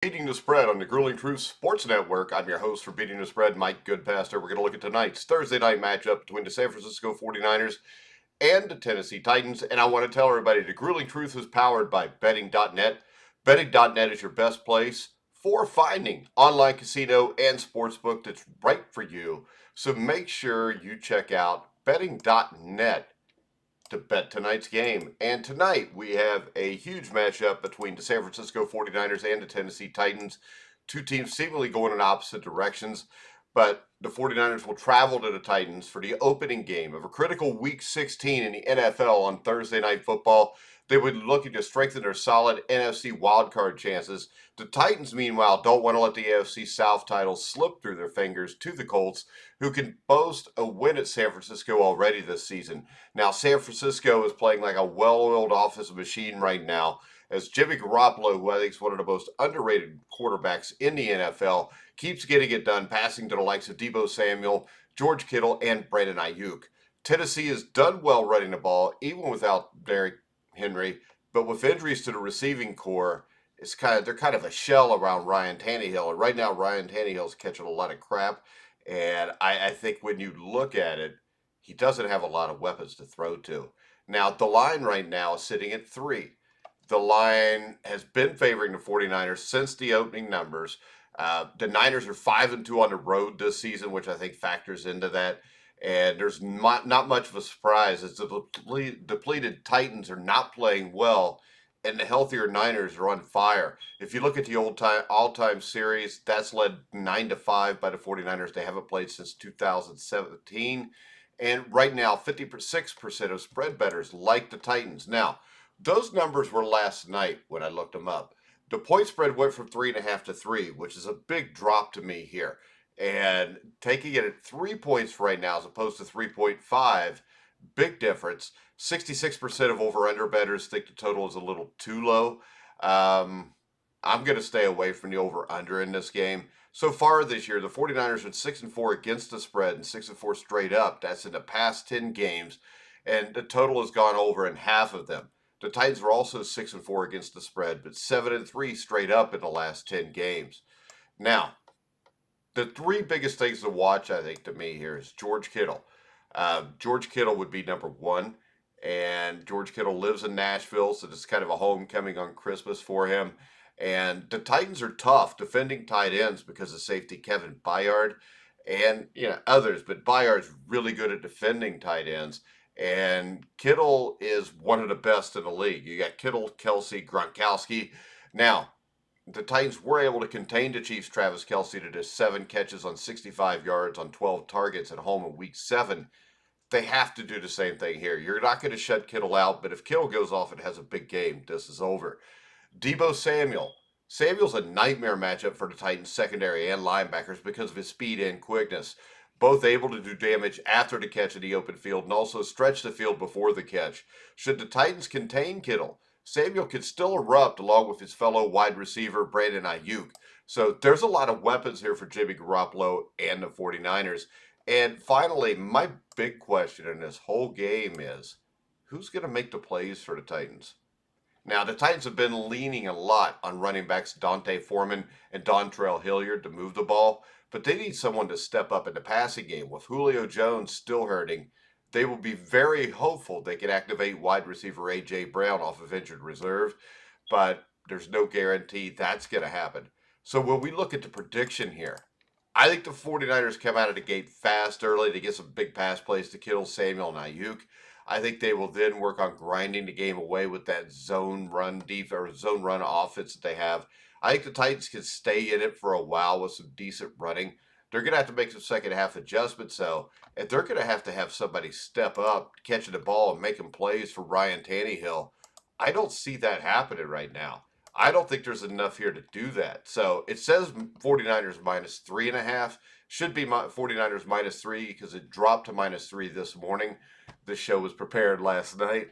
Beating the Spread on the Grueling Truth Sports Network. I'm your host for Beating the Spread, Mike Goodpaster. We're going to look at tonight's Thursday night matchup between the San Francisco 49ers and the Tennessee Titans. And I want to tell everybody the Grueling Truth is powered by betting.net. Betting.net is your best place for finding online casino and sportsbook that's right for you. So make sure you check out betting.net to bet tonight's game. And tonight we have a huge matchup between the San Francisco 49ers and the Tennessee Titans. Two teams seemingly going in opposite directions, but the 49ers will travel to the Titans for the opening game of a critical Week 16 in the NFL on Thursday Night Football. They would be looking to strengthen their solid NFC wildcard chances. The Titans, meanwhile, don't want to let the AFC South title slip through their fingers to the Colts, who can boast a win at San Francisco already this season. Now, San Francisco is playing like a well-oiled offensive machine right now, as Jimmy Garoppolo, who I think is one of the most underrated quarterbacks in the NFL, keeps getting it done, passing to the likes of Deebo Samuel, George Kittle, and Brandon Ayuk. Tennessee has done well running the ball, even without Derrick Henry, but with injuries to the receiving core, they're kind of a shell around Ryan Tannehill. And right now, Ryan Tannehill's catching a lot of crap. And I think when you look at it, he doesn't have a lot of weapons to throw to. Now, the line right now is sitting at 3. The line has been favoring the 49ers since the opening numbers. The Niners are 5-2 on the road this season, which I think factors into that. And there's not much of a surprise as the depleted Titans are not playing well, and the healthier Niners are on fire. If you look at the all-time series, that's led 9-5 by the 49ers. They haven't played since 2017. And right now, 56% of spread bettors like the Titans. Now, those numbers were last night when I looked them up. The point spread went from 3.5 to 3, which is a big drop to me here. And taking it at 3 points right now as opposed to 3.5, big difference. 66% of over-under bettors think the total is a little too low. I'm going to stay away from the over-under in this game. So far this year, the 49ers are 6-4 against the spread and 6-4 straight up. That's in the past 10 games, and the total has gone over in half of them. The Titans are also 6-4 against the spread, but 7-3 straight up in the last 10 games. Now, the three biggest things to watch, I think, to me here is George Kittle. George Kittle would be number one, and George Kittle lives in Nashville, so this is kind of a homecoming on Christmas for him. And the Titans are tough defending tight ends because of safety Kevin Byard and others, but Byard's really good at defending tight ends. And Kittle is one of the best in the league. You got Kittle, Kelsey, Gronkowski. Now, the Titans were able to contain the Chiefs' Travis Kelsey to just 7 catches on 65 yards on 12 targets at home in Week 7. They have to do the same thing here. You're not going to shut Kittle out, but if Kittle goes off and has a big game, this is over. Deebo Samuel. Samuel's a nightmare matchup for the Titans secondary and linebackers because of his speed and quickness. Both able to do damage after the catch in the open field and also stretch the field before the catch. Should the Titans contain Kittle, Samuel could still erupt along with his fellow wide receiver Brandon Ayuk. So there's a lot of weapons here for Jimmy Garoppolo and the 49ers. And finally, my big question in this whole game is, who's going to make the plays for the Titans? Now, the Titans have been leaning a lot on running backs Dante Foreman and Dontrell Hilliard to move the ball, but they need someone to step up in the passing game. With Julio Jones still hurting, they will be very hopeful they can activate wide receiver A.J. Brown off of injured reserve, but there's no guarantee that's going to happen. So when we look at the prediction here, I think the 49ers come out of the gate fast early to get some big pass plays to Kittle, Samuel, and Ayuk. I think they will then work on grinding the game away with that zone run offense that they have. I think the Titans can stay in it for a while with some decent running. They're going to have to make some second half adjustments, though, and they're going to have somebody step up, catching the ball and making plays for Ryan Tannehill. I don't see that happening right now. I don't think there's enough here to do that. So it says 49ers minus 3.5. Should be 49ers minus 3 because it dropped to minus 3 this morning. The show was prepared last night.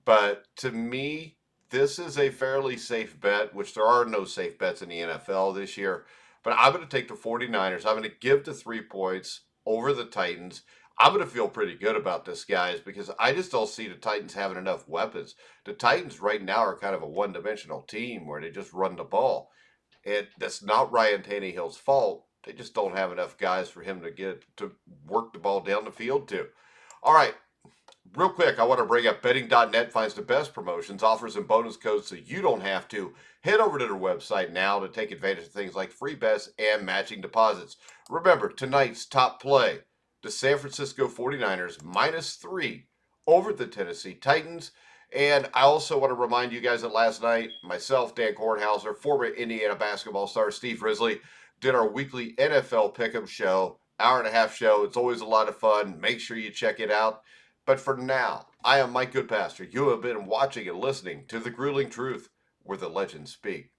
But to me, this is a fairly safe bet, which there are no safe bets in the NFL this year. But I'm going to take the 49ers. I'm going to give the 3 points over the Titans. I'm going to feel pretty good about this, guys, because I just don't see the Titans having enough weapons. The Titans right now are kind of a one-dimensional team where they just run the ball. And that's not Ryan Tannehill's fault. They just don't have enough guys for him to get to work the ball down the field to. All right, real quick, I want to bring up betting.net finds the best promotions, offers, and bonus codes so you don't have to. Head over to their website now to take advantage of things like free bets and matching deposits. Remember, tonight's top play, the San Francisco 49ers -3 over the Tennessee Titans. And I also want to remind you guys that last night, myself, Dan Kornhauser, former Indiana basketball star Steve Risley, did our weekly NFL Pick'em show, hour-and-a-half show. It's always a lot of fun. Make sure you check it out. But for now, I am Mike Goodpaster. You have been watching and listening to The Grueling Truth, where the legends speak.